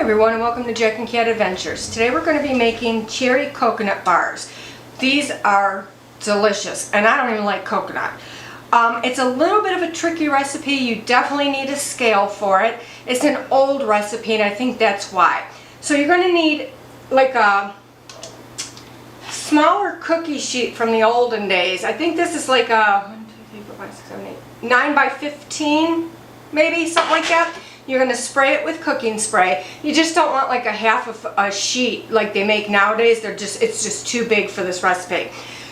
everyone, and welcome to Jack and Cat Adventures. Today we're going to be making cherry coconut bars. These are delicious, and I don't even like coconut. It's a little bit of a tricky recipe. You definitely need a scale for it. It's an old recipe, and I think that's why. So you're going to need like a smaller cookie sheet from the olden days. I think this is like a 1, 2, 3, 4, 5, 6, 7, 8, 9 by 15, maybe, something like that. You're going to spray it with cooking spray. You just don't want like a half of a sheet like they make nowadays. It's just too big for this recipe.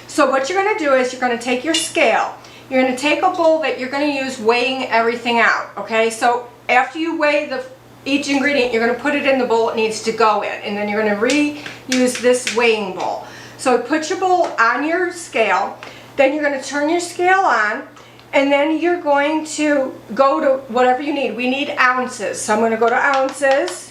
So what you're going to do is you're going to take your scale. You're going to take a bowl that you're going to use weighing everything out. Okay, so after you weigh each ingredient, you're going to put it in the bowl it needs to go in, and then you're going to reuse this weighing bowl. So put your bowl on your scale, then you're going to turn your scale on, and then you're going to go to whatever you need. We need ounces, so I'm going to go to ounces.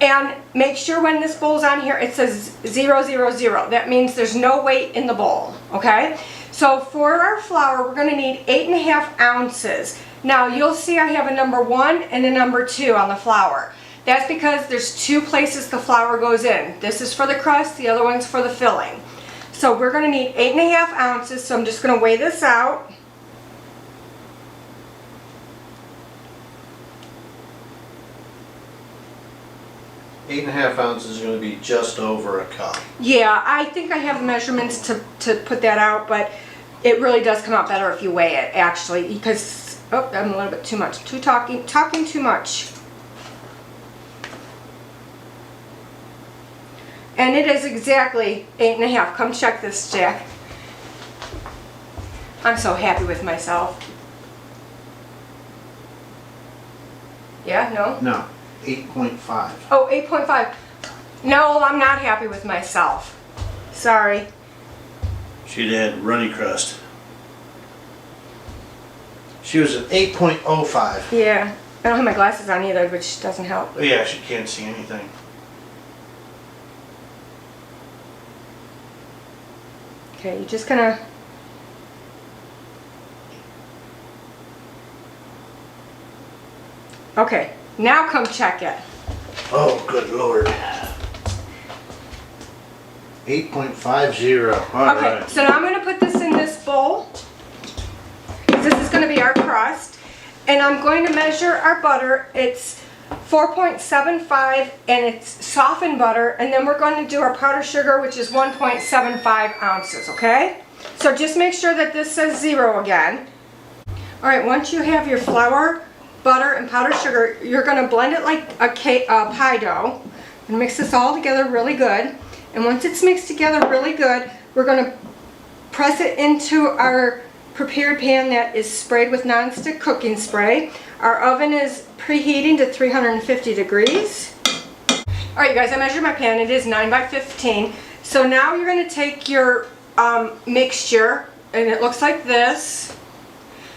And make sure when this bowl's on here, it says 000. That means there's no weight in the bowl, okay? So for our flour, we're going to need 8.5 ounces. Now you'll see I have a number 1 and a number 2 on the flour. That's because there's 2 places the flour goes in. This is for the crust, the other one's for the filling. So we're going to need 8.5 ounces, so I'm just going to weigh this out. Eight and a half ounces is going to be just over a cup. Yeah, I think I have measurements to put that out, but it really does come out better if you weigh it, actually, because, oh, I'm a little bit too much. Talking too much. And it is exactly 8.5. Come check this, Jack. I'm so happy with myself. Yeah, no? No, 8.5. Oh, 8.5. No, I'm not happy with myself. Sorry. She'd had runny crust. She was at 8.05. Yeah. I don't have my glasses on either, which doesn't help. Oh, yeah, she can't see anything. Okay, you're just gonna... Okay, now come check it. Oh, good Lord. 8.50. All Okay, right. so now I'm gonna put this in this bowl. This is gonna be our crust. And I'm going to measure our butter. It's 4.75, and it's softened butter, and then we're going to do our powdered sugar, which is 1.75 ounces, okay? So just make sure that this says 0 again. Alright, once you have your flour, butter, and powdered sugar, you're going to blend it like a pie dough, and mix this all together really good. And once it's mixed together really good, we're going to press it into our prepared pan that is sprayed with nonstick cooking spray. Our oven is preheating to 350 degrees. Alright, you guys, I measured my pan. It is 9 by 15. So now you're going to take your mixture, and it looks like this.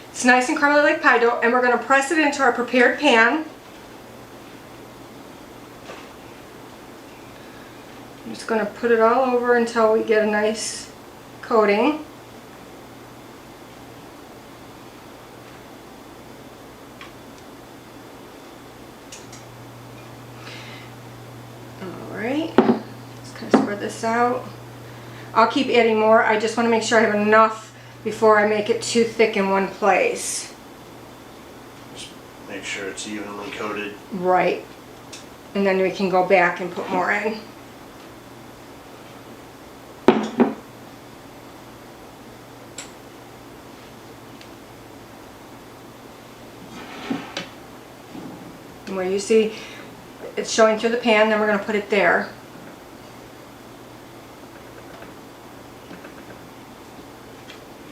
It's nice and crumbly like pie dough, and we're going to press it into our prepared pan. I'm just going to put it all over until we get a nice coating. Alright, just kind of spread this out. I'll keep adding more. I just want to make sure I have enough before I make it too thick in one place. Just make sure it's evenly coated. Right. And then we can go back and put more in. And where you see it's showing through the pan, then we're going to put it there.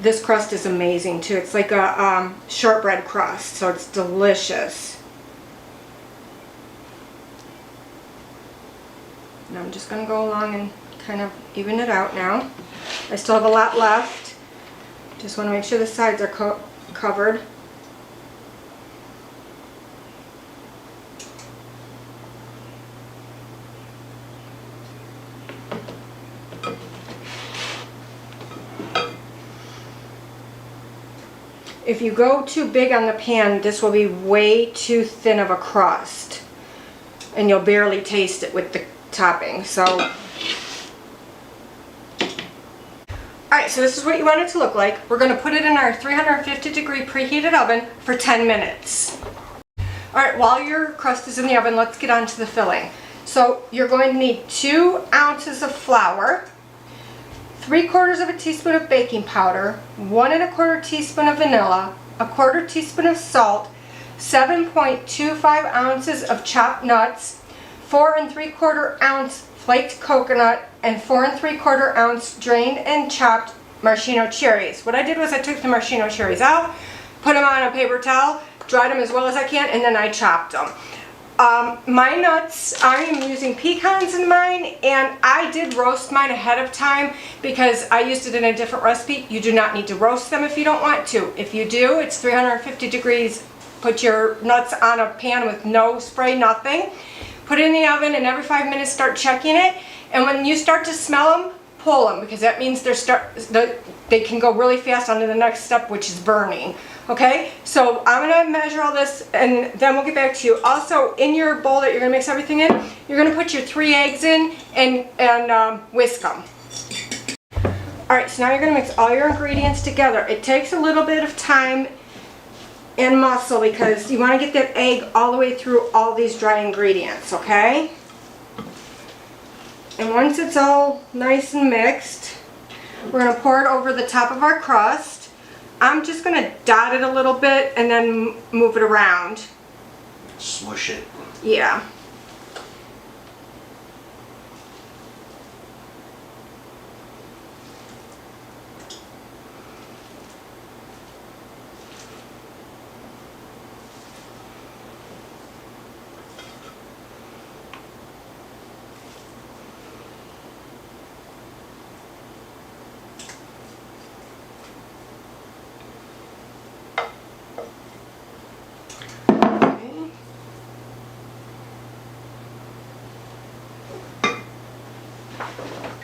This crust is amazing too. It's like a shortbread crust, so it's delicious. And I'm just going to go along and kind of even it out now. I still have a lot left. Just want to make sure the sides are covered. If you go too big on the pan, this will be way too thin of a crust. and you'll barely taste it with the topping. So, alright, so this is what you want it to look like. We're going to put it in our 350-degree preheated oven for 10 minutes. Alright, while your crust is in the oven, let's get on to the filling. So you're going to need 2 ounces of flour, 3/4 of a teaspoon of baking powder, 1 1/4 teaspoon of vanilla, 1/4 teaspoon of salt, 7.25 ounces of chopped nuts, 4 3/4 ounce flaked coconut, and 4 3/4 ounce drained and chopped maraschino cherries. What I did was I took the maraschino cherries out, put them on a paper towel, dried them as well as I can, and then I chopped them. My nuts, I am using pecans in mine, and I did roast mine ahead of time because I used it in a different recipe. You do not need to roast them if you don't want to. If you do, it's 350 degrees. Put your nuts on a pan with no spray, nothing. Put it in the oven, and every 5 minutes start checking it. And when you start to smell them, pull them, because that means they can go really fast on to the next step, which is burning. Okay, so I'm going to measure all this, and then we'll get back to you. Also, in your bowl that you're going to mix everything in, you're going to put your 3 eggs in and whisk them. Alright, so now you're going to mix all your ingredients together. It takes a little bit of time and muscle because you want to get that egg all the way through all these dry ingredients, okay? And once it's all nice and mixed, we're going to pour it over the top of our crust. I'm just going to dot it a little bit and then move it around. Smush it. Yeah.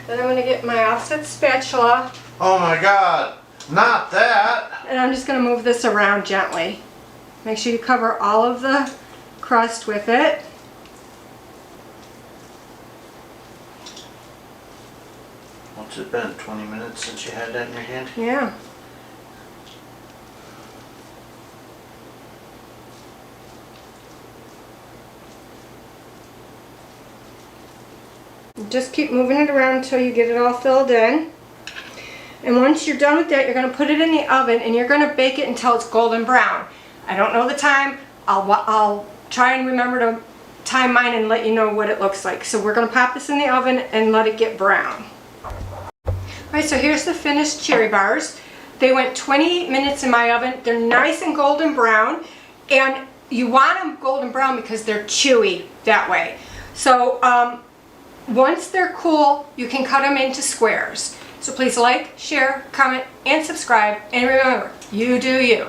Then I'm going to get my offset spatula. Oh my God, not that! And I'm just going to move this around gently. Make sure you cover all of the crust with it. What's it been, 20 minutes since you had that in your hand? Yeah. Just keep moving it around until you get it all filled in. And once you're done with that, you're going to put it in the oven and you're going to bake it until it's golden brown. I don't know the time. I'll try and remember to time mine and let you know what it looks like. So we're going to pop this in the oven and let it get brown. Alright, so here's the finished cherry bars. They went 28 minutes in my oven. They're nice and golden brown, and you want them golden brown because they're chewy that way. So once they're cool, you can cut them into squares. So please like, share, comment, and subscribe, and remember, you do you.